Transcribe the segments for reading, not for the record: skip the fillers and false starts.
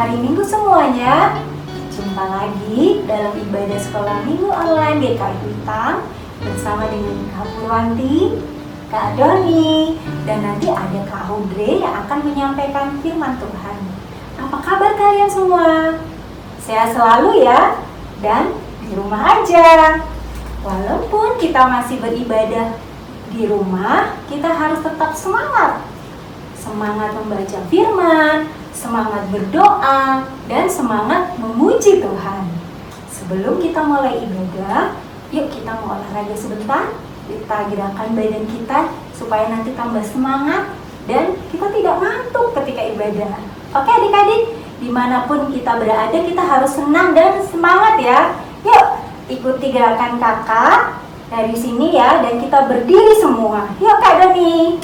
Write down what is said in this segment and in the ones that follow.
hari Minggu semuanya. Jumpa lagi dalam ibadah sekolah Minggu online GKI Utang bersama dengan Kak Purwanti, Kak Doni, dan nanti ada Kak Audrey yang akan menyampaikan firman Tuhan. Apa kabar kalian semua? Sehat selalu ya, dan di rumah aja. Walaupun kita masih beribadah di rumah, kita harus tetap semangat. Semangat membaca firman, semangat berdoa, dan semangat memuji Tuhan. Sebelum kita mulai ibadah, yuk kita mau olahraga sebentar. Kita gerakan badan kita supaya nanti tambah semangat dan kita tidak ngantuk ketika ibadah. Oke adik-adik, dimanapun kita berada kita harus senang dan semangat ya. Yuk ikuti gerakan kakak dari sini ya, dan kita berdiri semua. Yuk Kak Doni.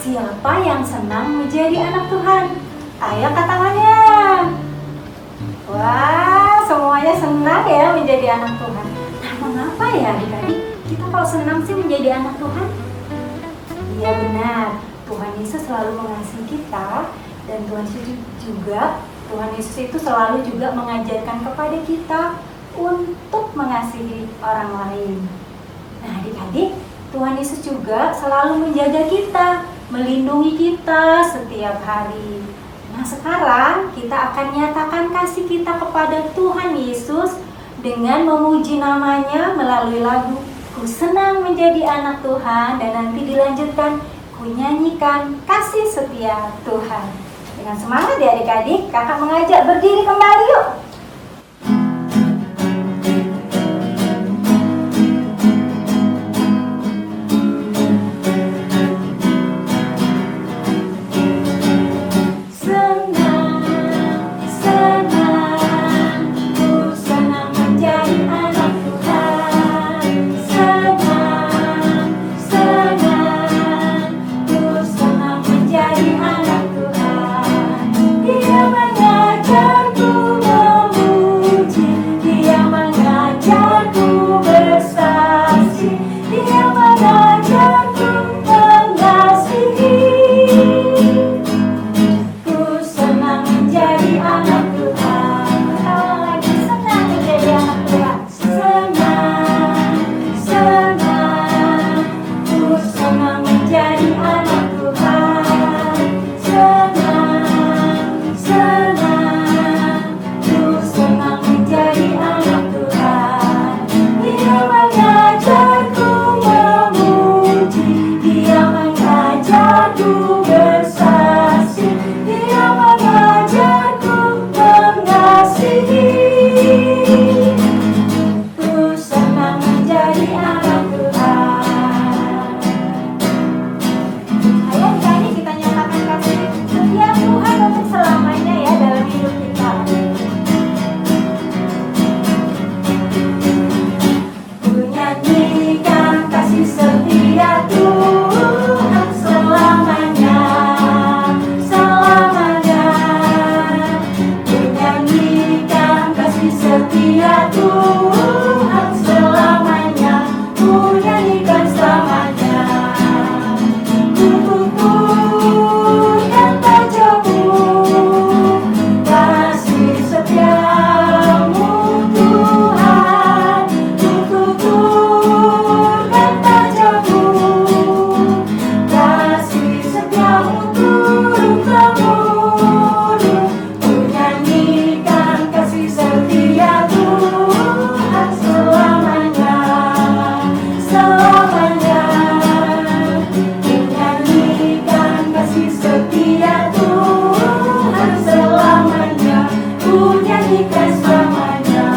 Siapa yang senang menjadi anak Tuhan? Ayo angkat tangannya. Wah, semuanya senang ya menjadi anak Tuhan. Nah, mengapa ya adik-adik kita kalau senang sih menjadi anak Tuhan? Iya benar, Tuhan Yesus selalu mengasihi kita, dan Tuhan Yesus itu selalu juga mengajarkan kepada kita untuk mengasihi orang lain. Nah adik-adik, Tuhan Yesus juga selalu menjaga kita, melindungi kita setiap hari. Nah sekarang kita akan nyatakan kasih kita kepada Tuhan Yesus dengan memuji namanya melalui lagu Ku Senang Menjadi Anak Tuhan, dan nanti dilanjutkan ku nyanyikan kasih setia Tuhan. Dengan semangat ya adik-adik, kakak mengajak berdiri kembali yuk. Dia mengajarku jadikan selamanya.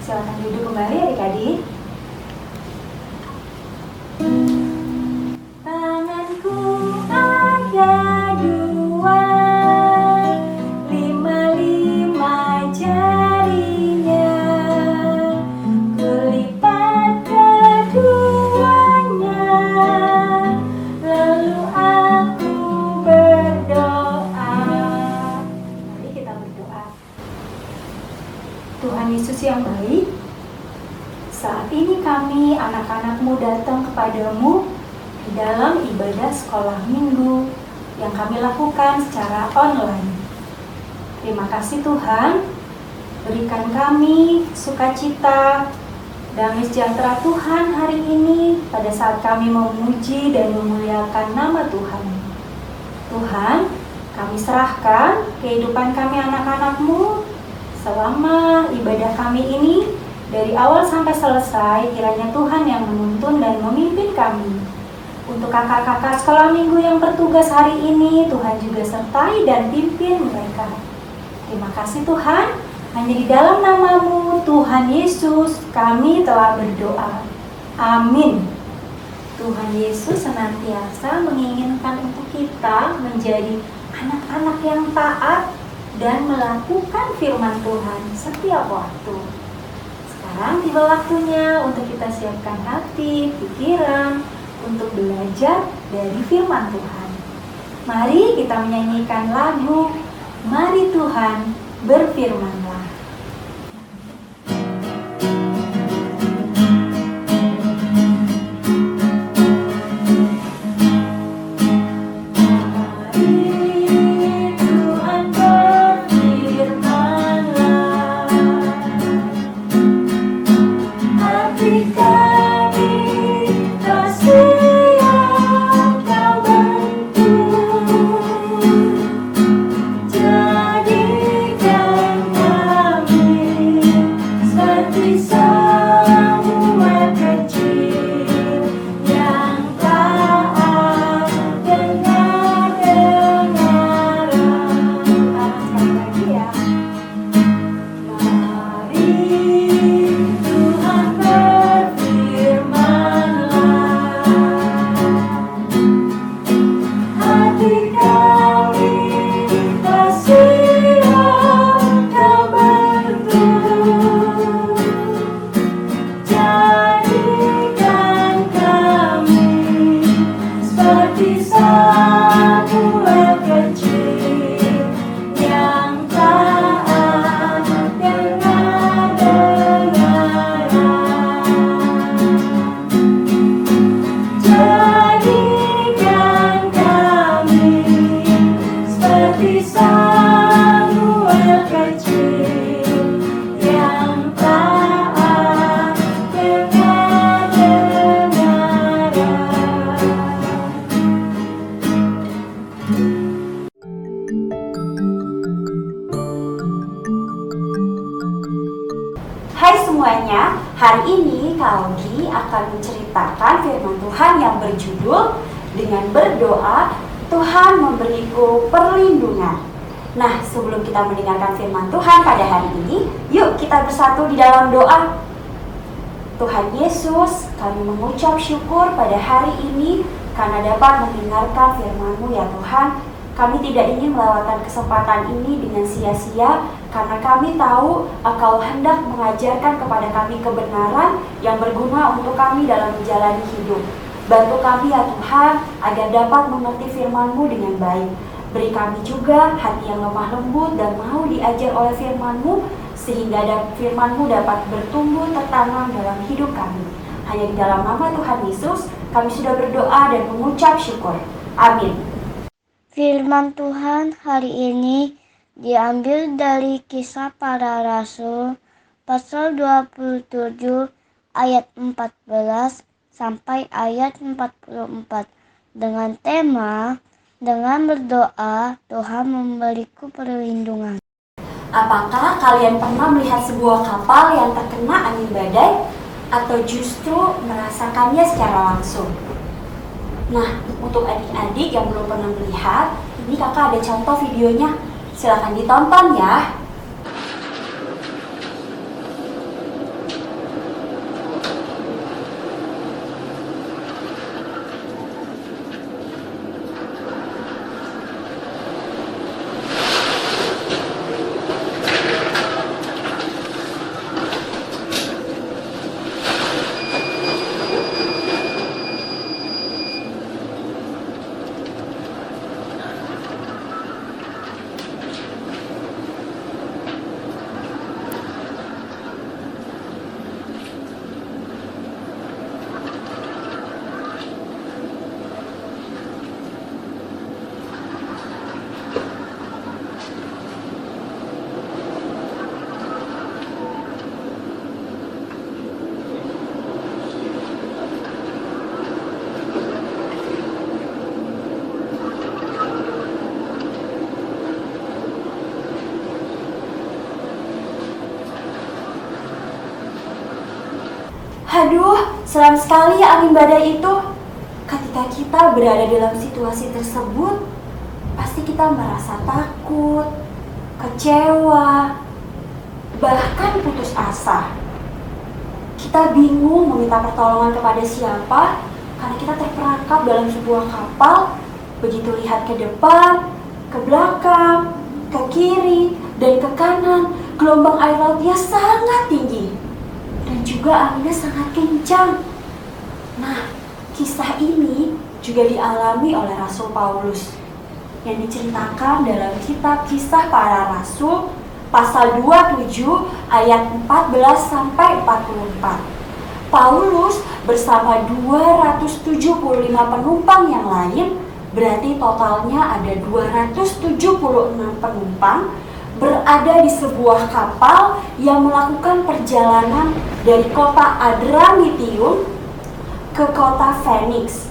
Silakan duduk kembali adik-adik. Tanganku ada dua, lima jarinya. Kulipat keduanya, lalu aku berdoa. Mari kita berdoa. Tuhan Yesus yang baik, saat ini kami anak-anak-Mu datang kepadamu di dalam ibadah sekolah minggu yang kami lakukan secara online. Terima kasih Tuhan, berikan kami sukacita, damai sejahtera Tuhan hari ini pada saat kami memuji dan memuliakan nama Tuhan. Tuhan, kami serahkan kehidupan kami anak-anak-Mu selama ibadah kami ini, dari awal sampai selesai, kiranya Tuhan yang menuntun dan memimpin kami. Untuk kakak-kakak sekolah minggu yang bertugas hari ini, Tuhan juga sertai dan pimpin mereka. Terima kasih Tuhan, hanya di dalam nama-Mu, Tuhan Yesus, kami telah berdoa. Amin. Tuhan Yesus senantiasa menginginkan untuk kita menjadi anak-anak yang taat dan melakukan firman Tuhan setiap waktu. Sekarang tiba waktunya untuk kita siapkan hati, pikiran, untuk belajar dari firman Tuhan. Mari kita menyanyikan lagu Mari Tuhan Berfirmanlah. Hai semuanya, hari ini Kak Ogi akan menceritakan firman Tuhan yang berjudul dengan berdoa, Tuhan memberiku perlindungan. Nah, sebelum kita mendengarkan firman Tuhan pada hari ini, yuk kita bersatu di dalam doa. Tuhan Yesus, kami mengucap syukur pada hari ini karena dapat mendengarkan firman-Mu ya Tuhan. Kami tidak ingin melewatkan kesempatan ini dengan sia-sia, karena kami tahu Engkau hendak mengajarkan kepada kami kebenaran yang berguna untuk kami dalam menjalani hidup. Bantu kami ya Tuhan, agar dapat mengerti firman-Mu dengan baik. Beri kami juga hati yang lemah lembut dan mau diajar oleh firman-Mu, sehingga firman-Mu dapat bertumbuh tertanam dalam hidup kami. Hanya di dalam nama Tuhan Yesus, kami sudah berdoa dan mengucap syukur. Amin. Firman Tuhan hari ini diambil dari Kisah Para Rasul pasal 27 ayat 14 sampai ayat 44 dengan tema dengan berdoa Tuhan memberiku perlindungan. Apakah kalian pernah melihat sebuah kapal yang terkena angin badai? atau justru merasakannya secara langsung? Nah, untuk adik-adik yang belum pernah melihat, ini kakak ada contoh videonya. Silahkan ditonton ya. Aduh, seram sekali ya angin badai itu. Ketika kita berada dalam situasi tersebut, pasti kita merasa takut, kecewa, bahkan putus asa. Kita bingung meminta pertolongan kepada siapa karena kita terperangkap dalam sebuah kapal. Begitu lihat ke depan, ke belakang, ke kiri, dan ke kanan, gelombang air lautnya sangat tinggi. Dan juga anginnya sangat kencang. Nah, kisah ini juga dialami oleh Rasul Paulus yang diceritakan dalam kitab Kisah Para Rasul pasal 27 ayat 14 sampai 44. Paulus bersama 275 penumpang yang lain, berarti totalnya ada 276 penumpang, berada di sebuah kapal yang melakukan perjalanan dari kota Adramitium ke kota Phoenix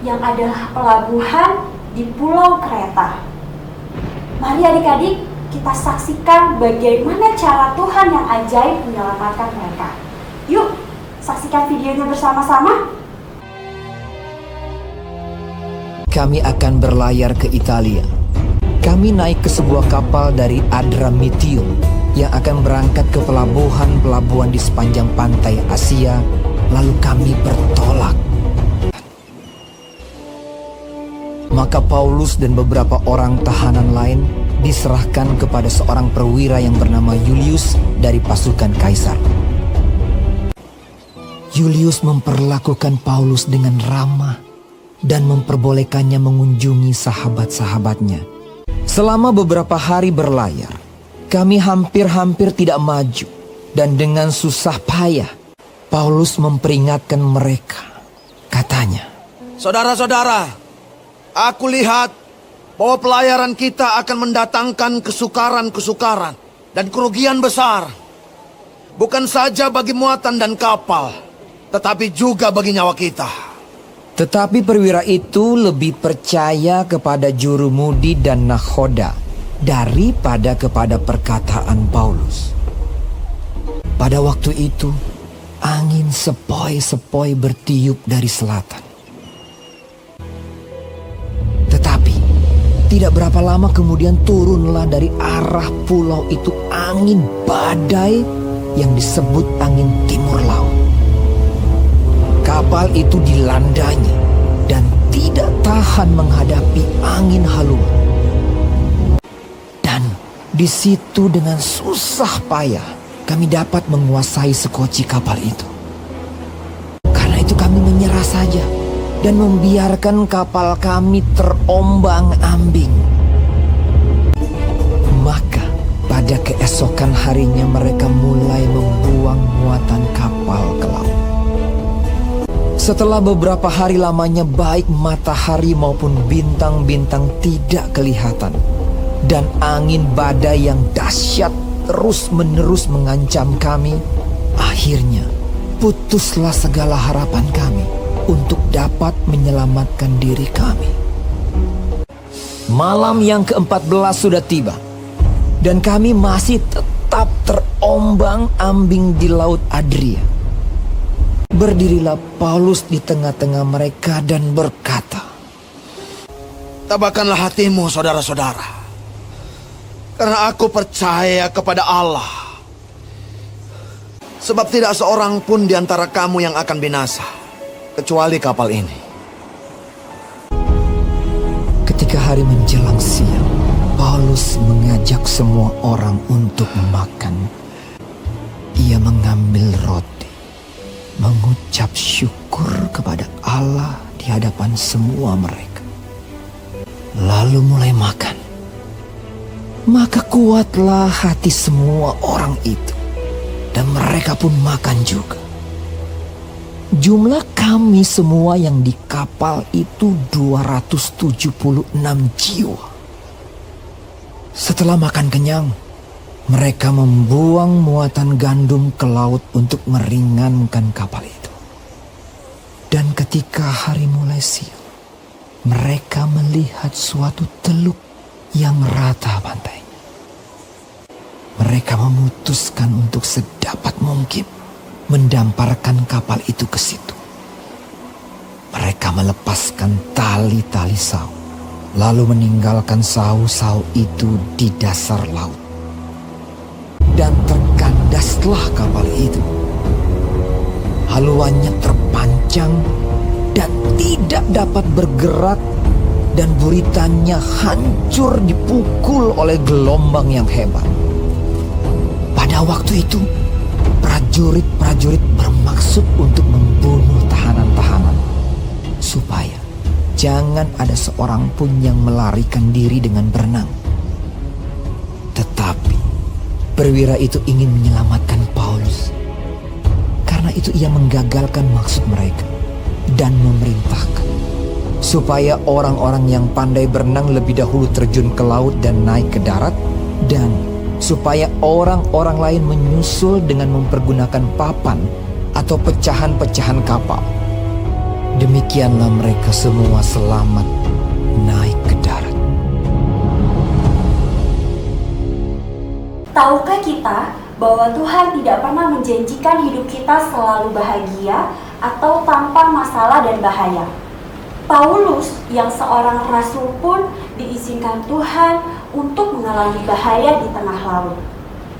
yang adalah pelabuhan di Pulau Kreta. Mari adik-adik kita saksikan bagaimana cara Tuhan yang ajaib menyelamatkan mereka. Yuk, saksikan videonya bersama-sama. Kami akan berlayar ke Italia. Kami naik ke sebuah kapal dari Adramitium yang akan berangkat ke pelabuhan-pelabuhan di sepanjang pantai Asia, lalu kami bertolak. Maka Paulus dan beberapa orang tahanan lain diserahkan kepada seorang perwira yang bernama Julius dari pasukan Kaisar. Julius memperlakukan Paulus dengan ramah dan memperbolehkannya mengunjungi sahabat-sahabatnya. Selama beberapa hari berlayar, kami hampir-hampir tidak maju, dan dengan susah payah Paulus memperingatkan mereka. Katanya, "Saudara-saudara, aku lihat bahwa pelayaran kita akan mendatangkan kesukaran-kesukaran dan kerugian besar. Bukan saja bagi muatan dan kapal, tetapi juga bagi nyawa kita." Tetapi perwira itu lebih percaya kepada jurumudi dan nakhoda daripada kepada perkataan Paulus. Pada waktu itu, angin sepoi-sepoi bertiup dari selatan. Tetapi, tidak berapa lama kemudian turunlah dari arah pulau itu angin badai yang disebut angin timur laut. Kapal itu dilandanya dan tidak tahan menghadapi angin haluan. Dan di situ dengan susah payah kami dapat menguasai sekoci kapal itu. Karena itu kami menyerah saja dan membiarkan kapal kami terombang-ambing. Maka pada keesokan harinya mereka mulai membuang muatan kapal ke laut. Setelah beberapa hari lamanya baik matahari maupun bintang-bintang tidak kelihatan, dan angin badai yang dahsyat terus-menerus mengancam kami, akhirnya putuslah segala harapan kami untuk dapat menyelamatkan diri kami. Malam yang ke-14 sudah tiba, dan kami masih tetap terombang-ambing di Laut Adria. Berdirilah Paulus di tengah-tengah mereka dan berkata, Tabahkanlah hatimu, saudara-saudara, karena aku percaya kepada Allah. Sebab tidak seorang pun di antara kamu yang akan binasa, kecuali kapal ini. Ketika hari menjelang siang, Paulus mengajak semua orang untuk makan. Ia mengambil roti, mengucap syukur kepada Allah di hadapan semua mereka. Lalu mulai makan. Maka kuatlah hati semua orang itu, dan mereka pun makan juga. Jumlah kami semua yang di kapal itu 276 jiwa. Setelah makan kenyang, mereka membuang muatan gandum ke laut untuk meringankan kapal itu. Dan ketika hari mulai siang, mereka melihat suatu teluk yang rata pantainya. Mereka memutuskan untuk sedapat mungkin mendamparkan kapal itu ke situ. Mereka melepaskan tali-tali sau, lalu meninggalkan sau-sau itu di dasar laut. Dan terkandaslah kapal itu. Haluannya terpancang dan tidak dapat bergerak, dan buritannya hancur dipukul oleh gelombang yang hebat. Pada waktu itu, prajurit-prajurit bermaksud untuk membunuh tahanan-tahanan, supaya jangan ada seorang pun yang melarikan diri dengan berenang. Tetapi perwira itu ingin menyelamatkan Paulus. Karena itu ia menggagalkan maksud mereka dan memerintahkan supaya orang-orang yang pandai berenang lebih dahulu terjun ke laut dan naik ke darat, dan supaya orang-orang lain menyusul dengan mempergunakan papan atau pecahan-pecahan kapal. Demikianlah mereka semua selamat naik ke darat. Tahukah kita bahwa Tuhan tidak pernah menjanjikan hidup kita selalu bahagia atau tanpa masalah dan bahaya? Paulus yang seorang rasul pun diizinkan Tuhan untuk mengalami bahaya di tengah laut.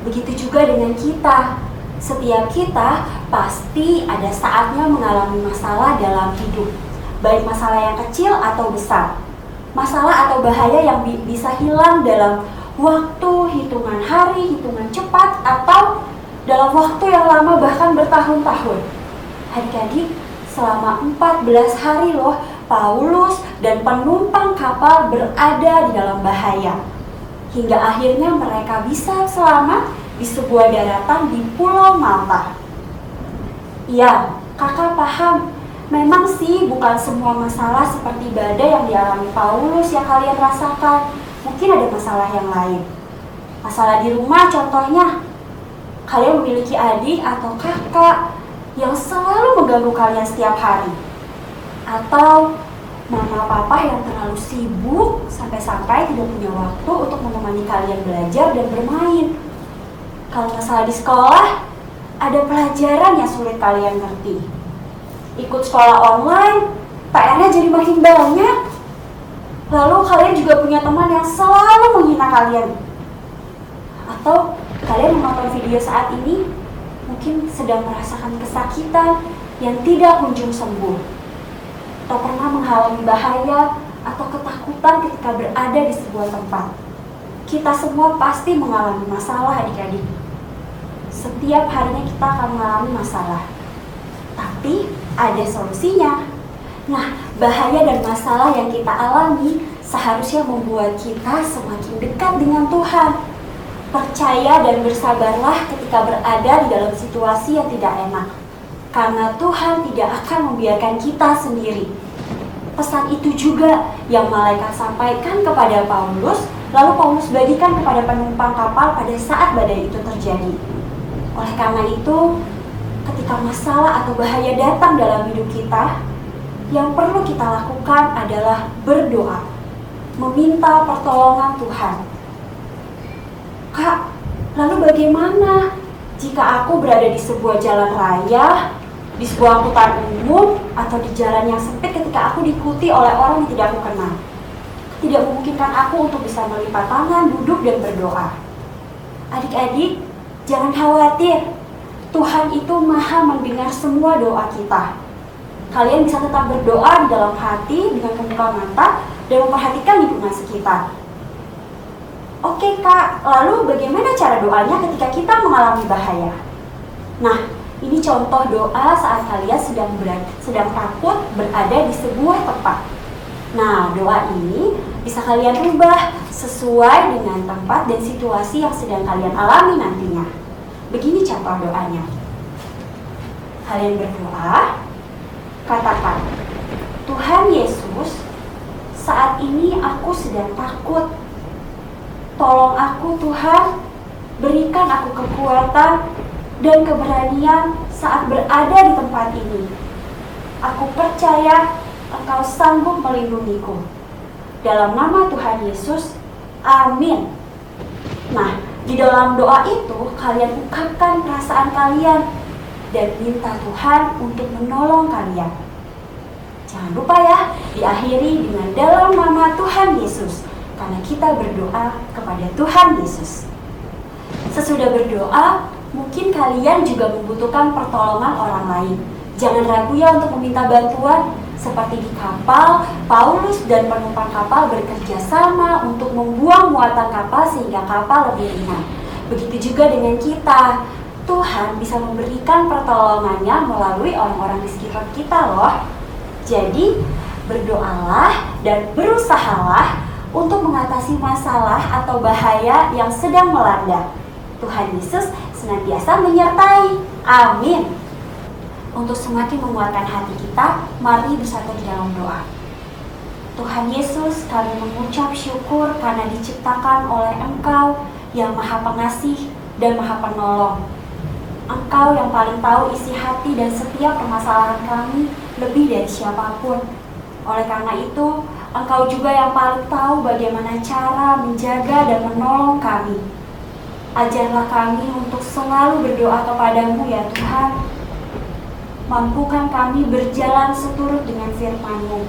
Begitu juga dengan kita. Setiap kita pasti ada saatnya mengalami masalah dalam hidup, baik masalah yang kecil atau besar. Masalah atau bahaya yang bisa hilang dalam waktu hitungan hari, hitungan cepat, atau dalam waktu yang lama bahkan bertahun-tahun. Adik-adik, selama 14 hari loh Paulus dan penumpang kapal berada di dalam bahaya. Hingga akhirnya mereka bisa selamat di sebuah daratan di Pulau Malta. Ya, kakak paham. Memang sih bukan semua masalah seperti badai yang dialami Paulus yang kalian rasakan. Mungkin ada masalah yang lain. Masalah di rumah contohnya. Kalian memiliki adik atau kakak yang selalu mengganggu kalian setiap hari. Atau mama papa yang terlalu sibuk sampai-sampai tidak punya waktu untuk menemani kalian belajar dan bermain. Kalau masalah di sekolah, ada pelajaran yang sulit kalian ngerti. Ikut sekolah online, PR-nya jadi makin banyak. Lalu kalian juga punya teman yang selalu menghina kalian. Atau kalian menonton video saat ini, mungkin sedang merasakan kesakitan yang tidak kunjung sembuh. Atau pernah mengalami bahaya atau ketakutan ketika berada di sebuah tempat. Kita semua pasti mengalami masalah, adik-adik. Setiap harinya kita akan mengalami masalah. Tapi ada solusinya. Nah, bahaya dan masalah yang kita alami seharusnya membuat kita semakin dekat dengan Tuhan. Percaya dan bersabarlah ketika berada di dalam situasi yang tidak enak. Karena Tuhan tidak akan membiarkan kita sendiri. Pesan itu juga yang malaikat sampaikan kepada Paulus, lalu Paulus bagikan kepada penumpang kapal pada saat badai itu terjadi. Oleh karena itu, ketika masalah atau bahaya datang dalam hidup kita, yang perlu kita lakukan adalah berdoa, meminta pertolongan Tuhan. Kak, lalu bagaimana jika aku berada di sebuah jalan raya, di sebuah angkutan umum, atau di jalan yang sempit ketika aku diikuti oleh orang yang tidak aku kenal. Tidak memungkinkan aku untuk bisa melipat tangan, duduk, dan berdoa. Adik-adik, jangan khawatir. Tuhan itu maha mendengar semua doa kita. Kalian bisa tetap berdoa di dalam hati dengan membuka mata dan memperhatikan lingkungan sekitar. Oke Kak, lalu bagaimana cara doanya ketika kita mengalami bahaya? Nah, ini contoh doa saat kalian sedang takut berada di sebuah tempat. Nah, doa ini bisa kalian rubah sesuai dengan tempat dan situasi yang sedang kalian alami nantinya. Begini contoh doanya. Kalian berdoa, katakan, Tuhan Yesus, saat ini aku sedang takut. Tolong aku Tuhan, berikan aku kekuatan dan keberanian saat berada di tempat ini. Aku percaya Engkau sanggup melindungiku. Dalam nama Tuhan Yesus, amin. Nah, di dalam doa itu kalian ungkapkan perasaan kalian dan minta Tuhan untuk menolong kalian. Jangan lupa ya, diakhiri dengan dalam nama Tuhan Yesus, karena kita berdoa kepada Tuhan Yesus. Sesudah berdoa, mungkin kalian juga membutuhkan pertolongan orang lain. Jangan ragu ya untuk meminta bantuan. Seperti di kapal, Paulus dan penumpang kapal bekerja sama untuk membuang muatan kapal sehingga kapal lebih ringan. Begitu juga dengan kita. Tuhan bisa memberikan pertolongannya melalui orang-orang di sekitar kita loh. Jadi, berdoalah dan berusahalah untuk mengatasi masalah atau bahaya yang sedang melanda. Tuhan Yesus senantiasa menyertai. Amin. Untuk semakin menguatkan hati kita, mari bersatu di dalam doa. Tuhan Yesus, kami mengucap syukur karena diciptakan oleh Engkau yang Maha Pengasih dan Maha Penolong. Engkau yang paling tahu isi hati dan setiap permasalahan kami lebih dari siapapun. Oleh karena itu, Engkau juga yang paling tahu bagaimana cara menjaga dan menolong kami. Ajarlah kami untuk selalu berdoa kepadamu ya Tuhan. Mampukan kami berjalan seturut dengan firman-Mu.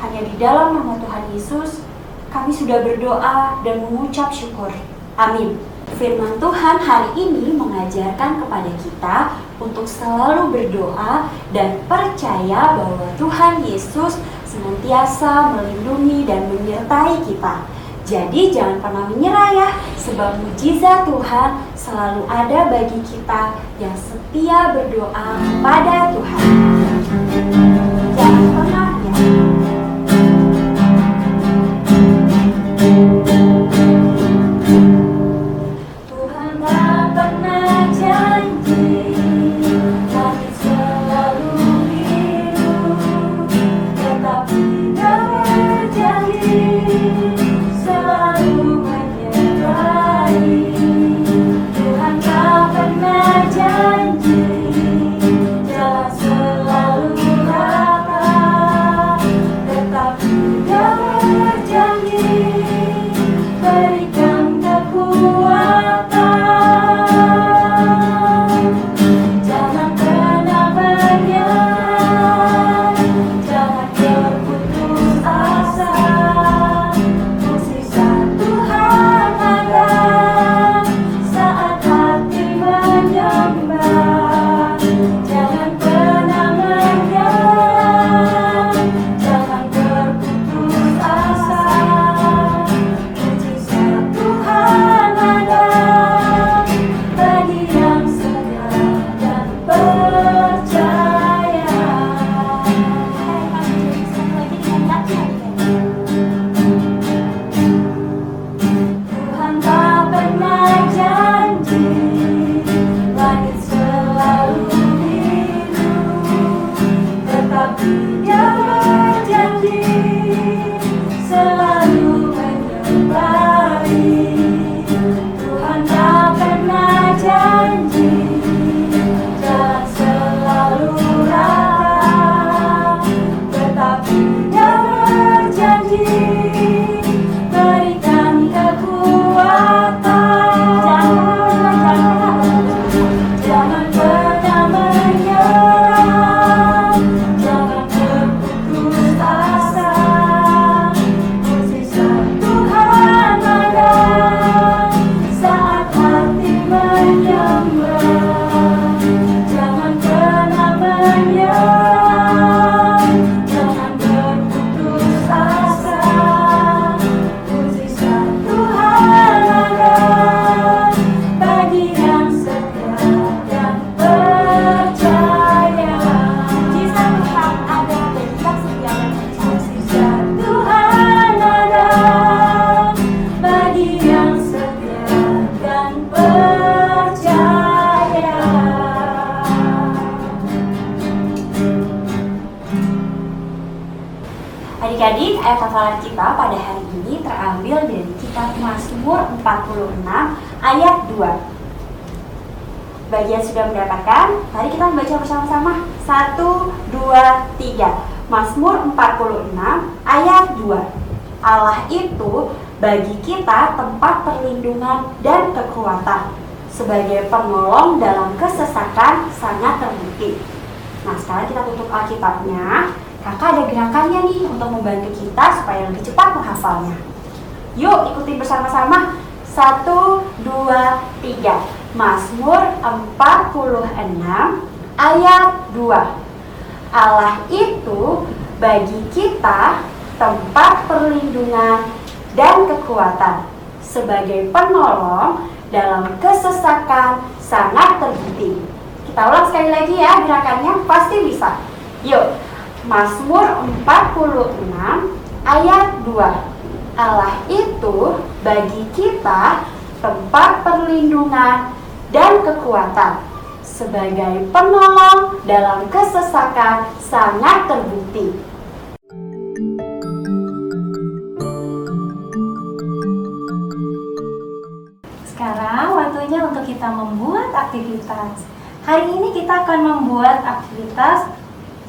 Hanya di dalam nama Tuhan Yesus, kami sudah berdoa dan mengucap syukur. Amin. Firman Tuhan hari ini mengajarkan kepada kita untuk selalu berdoa dan percaya bahwa Tuhan Yesus senantiasa melindungi dan menyertai kita. Jadi jangan pernah menyerah ya, sebab mujizat Tuhan selalu ada bagi kita yang setia berdoa kepada Tuhan. Jangan pernah ya. Tuhan tak pernah janji, langit selalu biru, tetapi Dia berjanji selalu menyertai. Tuhan tak pernah janji jalan selalu rata, tetapi Dia berjanji berikan kekuatan. Jangan pernah menyerah, jangan berputus asa. Mukjizat Tuhan ada saat hati menyembah. Jangan pernah menyerah, jangan berputus asa. Mukjizat Tuhan ada bagi yang setia dan percaya. Tuhan tak pernah janji langit selalu biru, tetapi Dia berjanji selalu menyertai. Tuhan tak pernah janji jalan selalu rata, tetapi Dia berjanji berikan kekuatan. Jangan pernah menyerah, Adik-adik, ayat hafalan kita pada hari ini terambil dari kitab Mazmur 46 ayat 2. Bagi yang sudah mendapatkan, mari kita membaca bersama-sama. 1, 2, 3. Mazmur 46 ayat 2. Allah itu bagi kita tempat perlindungan dan kekuatan, sebagai penolong dalam kesesakan sangat terbukti. Nah, sekarang kita tutup Alkitabnya. Kakak ada gerakannya nih untuk membantu kita supaya lebih cepat menghafalnya. Yuk ikuti bersama-sama. 1, 2, 3. Mazmur 46 ayat 2. Allah itu bagi kita tempat perlindungan dan kekuatan, sebagai penolong dalam kesesakan sangat terbukti. Kita ulang sekali lagi ya gerakannya, pasti bisa. Yuk, Mazmur 46 ayat 2. Allah itu bagi kita tempat perlindungan dan kekuatan, sebagai penolong dalam kesesakan sangat terbukti. Sekarang waktunya untuk kita membuat aktivitas. Hari ini kita akan membuat aktivitas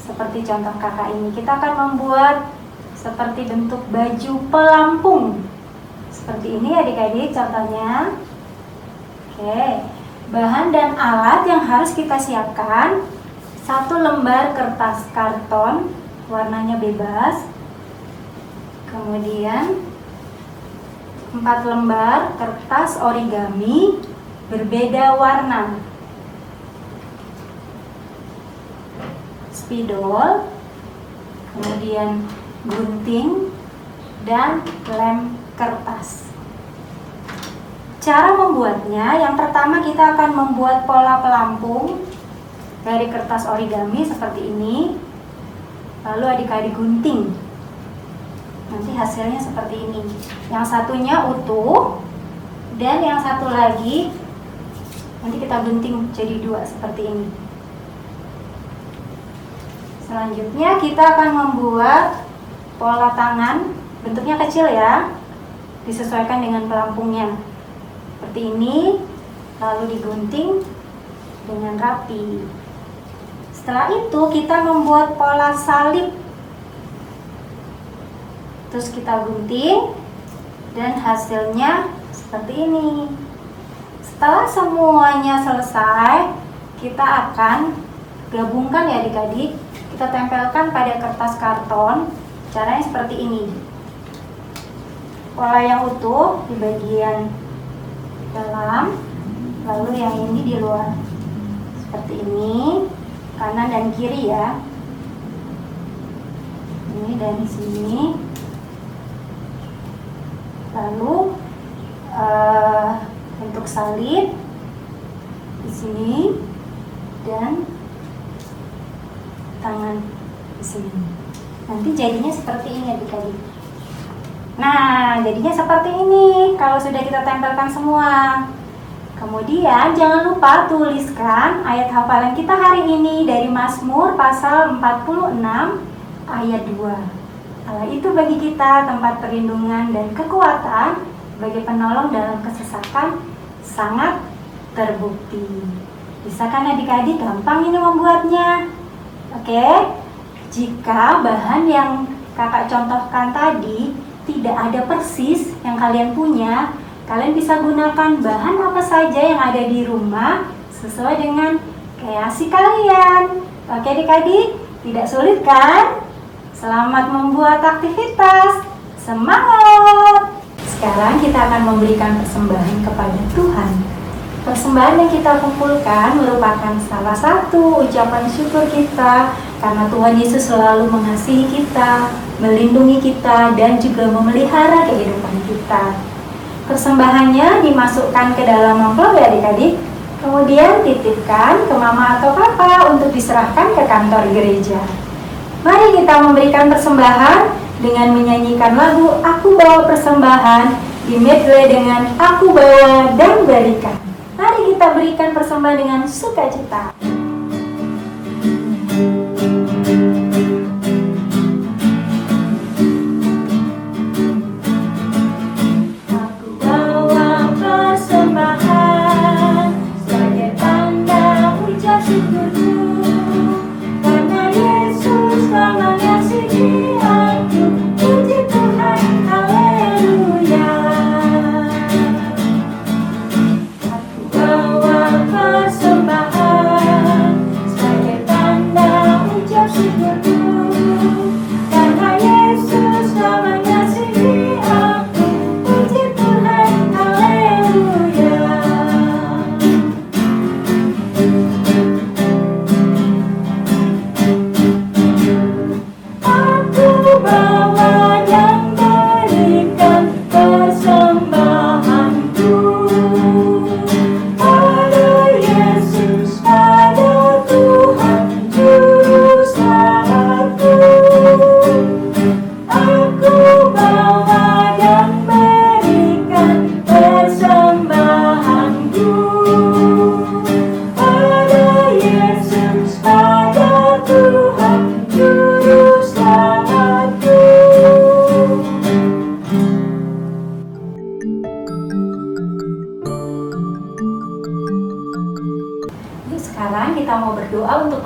seperti contoh kakak ini. Kita akan membuat seperti bentuk baju pelampung. Seperti ini adik-adik contohnya. Oke, bahan dan alat yang harus kita siapkan: 1 lembar kertas karton warnanya bebas, kemudian 4 lembar kertas origami berbeda warna, spidol, kemudian gunting, dan lem kertas. Cara membuatnya, yang pertama kita akan membuat pola pelampung dari kertas origami seperti ini. Lalu adik-adik gunting. Nanti hasilnya seperti ini. Yang satunya utuh, dan yang satu lagi nanti kita gunting jadi 2 seperti ini. Selanjutnya kita akan membuat pola tangan, bentuknya kecil ya, disesuaikan dengan pelampungnya. Seperti ini, lalu digunting dengan rapi. Setelah itu kita membuat pola salib. Terus kita gunting dan hasilnya seperti ini. Setelah semuanya selesai, kita akan gabungkan ya adik-adik. Kita tempelkan pada kertas karton. Caranya seperti ini. Pola yang utuh di bagian dalam, lalu yang ini di luar. Seperti ini, kanan dan kiri ya. Ini dari sini. Lalu untuk salib di sini dan tangan di sini. Nanti jadinya seperti ini adik-adik. Nah, jadinya seperti ini kalau sudah kita tempelkan semua. Kemudian jangan lupa tuliskan ayat hafalan kita hari ini dari Mazmur pasal 46 ayat 2. Allah itu bagi kita tempat perlindungan dan kekuatan, sebagai penolong dalam kesesakan sangat terbukti. Bisa kan adik-adik? Gampang ini membuatnya. Oke, jika bahan yang kakak contohkan tadi tidak ada persis yang kalian punya, kalian bisa gunakan bahan apa saja yang ada di rumah sesuai dengan kreasi kalian. Oke adik-adik, tidak sulit kan? Selamat membuat aktivitas. Semangat! Sekarang kita akan memberikan persembahan kepada Tuhan. Persembahan yang kita kumpulkan merupakan salah satu ucapan syukur kita karena Tuhan Yesus selalu mengasihi kita, melindungi kita, dan juga memelihara kehidupan kita. Persembahannya dimasukkan ke dalam amplop ya adik-adik, kemudian titipkan ke mama atau papa untuk diserahkan ke kantor gereja. Mari kita memberikan persembahan dengan menyanyikan lagu Aku Bawa Persembahan di medley dengan Aku Bawa dan Berikan. Mari kita berikan persembahan dengan sukacita.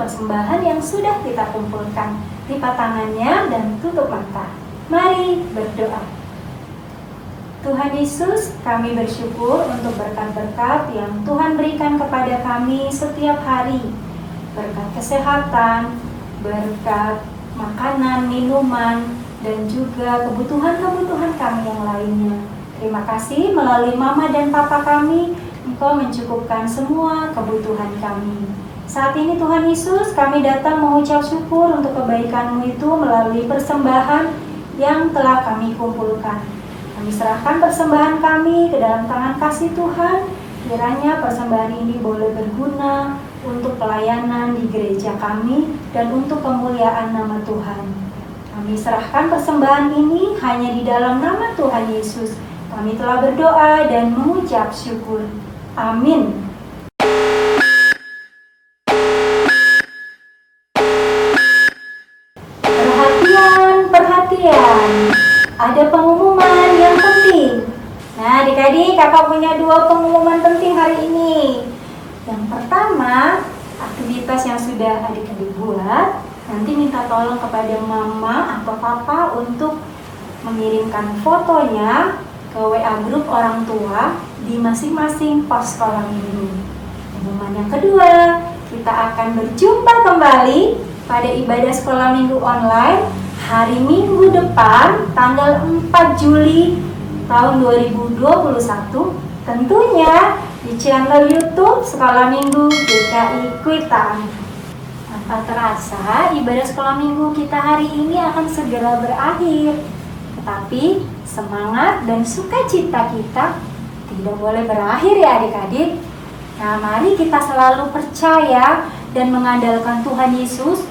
persembahan yang sudah kita kumpulkan. Lipat tangannya dan tutup mata. Mari berdoa. Tuhan Yesus, kami bersyukur untuk berkat-berkat yang Tuhan berikan kepada kami setiap hari. Berkat kesehatan, berkat makanan, minuman, dan juga kebutuhan-kebutuhan kami yang lainnya. Terima kasih melalui Mama dan Papa kami, Engkau mencukupkan semua kebutuhan kami. Saat ini Tuhan Yesus, kami datang mengucap syukur untuk kebaikan-Mu itu melalui persembahan yang telah kami kumpulkan. Kami serahkan persembahan kami ke dalam tangan kasih Tuhan. Kiranya persembahan ini boleh berguna untuk pelayanan di gereja kami dan untuk kemuliaan nama Tuhan. Kami serahkan persembahan ini hanya di dalam nama Tuhan Yesus. Kami telah berdoa dan mengucap syukur. Amin. Perhatian. Ada pengumuman yang penting. Nah, adik-adik, kakak punya 2 pengumuman penting hari ini. Yang pertama, aktivitas yang sudah adik-adik buat, nanti minta tolong kepada mama atau papa untuk mengirimkan fotonya ke WA grup orang tua di masing-masing pos sekolah minggu. Pengumuman yang kedua, kita akan berjumpa kembali pada ibadah sekolah minggu online hari Minggu depan, tanggal 4 Juli tahun 2021, tentunya di channel YouTube Sekolah Minggu GKI Kuitang. Tanpa terasa, ibadah sekolah minggu kita hari ini akan segera berakhir. Tetapi semangat dan sukacita kita tidak boleh berakhir ya adik-adik. Nah, mari kita selalu percaya dan mengandalkan Tuhan Yesus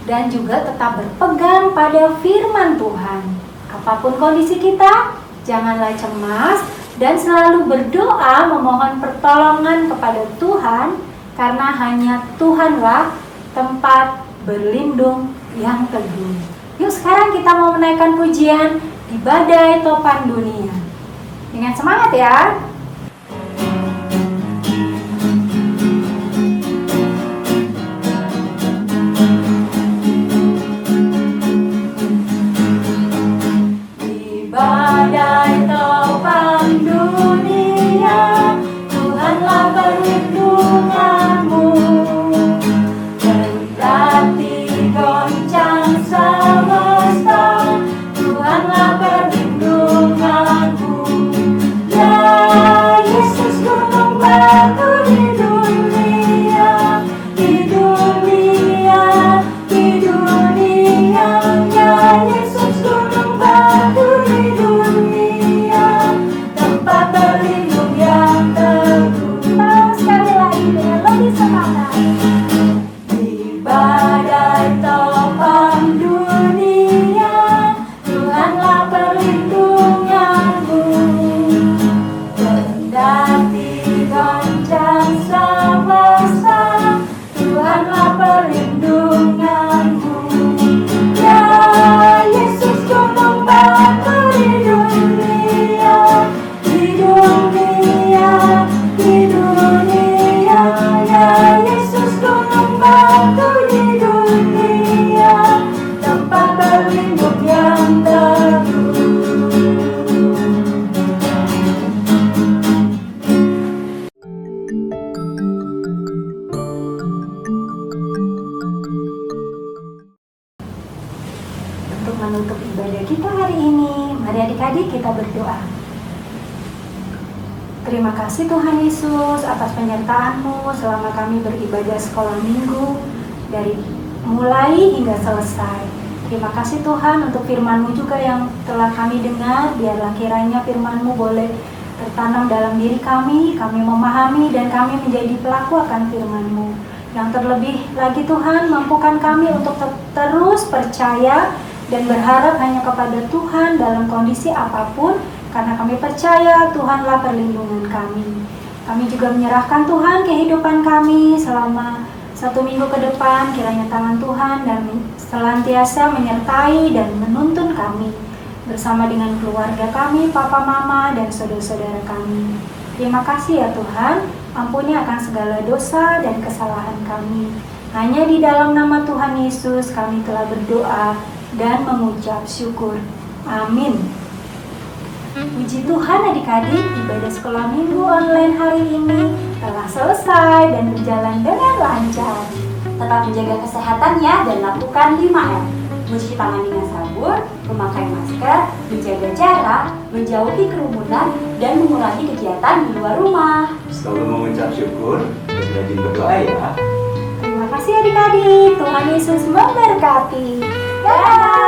dan juga tetap berpegang pada firman Tuhan. Apapun kondisi kita, janganlah cemas dan selalu berdoa memohon pertolongan kepada Tuhan, karena hanya Tuhanlah tempat berlindung yang teguh. Yuk sekarang kita mau menaikkan pujian di badai topan dunia. Dengan semangat ya. Di badai topan dunia, Tuhanlah perlindunganmu. Kendati goncang semesta, Tuhanlah perlindunganmu. Ya Yesus, gunung batu di dunia, di dunia, di dunia. Ya Yesus, gunung batu di dunia, tempat berlindung yang teguh. Sekali lagi dengan lebih semangat. Di badai topan dunia, Tuhanlah perlindunganmu. Kendati goncang semesta, Tuhanlah perlindunganmu. Ya Yesus, gunung batu di dunia, di dunia, di dunia. Ya Yesus, gunung batu di dunia, tempat berlindung yang teguh. Untuk menutup ibadah kita hari ini, mari adik-adik kita berdoa. Terima kasih Tuhan Yesus atas penyertaan-Mu selama kami beribadah sekolah minggu dari mulai hingga selesai. Terima kasih Tuhan untuk firman-Mu juga yang telah kami dengar. Biarlah kiranya firman-Mu boleh tertanam dalam diri kami memahami dan kami menjadi pelaku akan firman-Mu. Yang terlebih lagi Tuhan, mampukan kami untuk terus percaya dan berharap hanya kepada Tuhan dalam kondisi apapun, karena kami percaya Tuhanlah perlindungan kami. Kami juga menyerahkan Tuhan kehidupan kami selama 1 minggu ke depan. Kiranya tangan Tuhan dan senantiasa menyertai dan menuntun kami bersama dengan keluarga kami, papa, mama, dan saudara-saudara kami. Terima kasih ya Tuhan, ampuni akan segala dosa dan kesalahan kami. Hanya di dalam nama Tuhan Yesus kami telah berdoa dan mengucap syukur. Amin. Puji Tuhan adik-adik, ibadah sekolah minggu online hari ini telah selesai dan berjalan dengan lancar. Tetap menjaga kesehatan ya dan lakukan 5M. Mencuci tangan dengan sabun, memakai masker, menjaga jarak, menjauhi kerumunan, dan mengurangi kegiatan di luar rumah. Selalu mengucap syukur dan rajin berdoa ya. Terima kasih adik-adik, Tuhan Yesus memberkati. Dadah!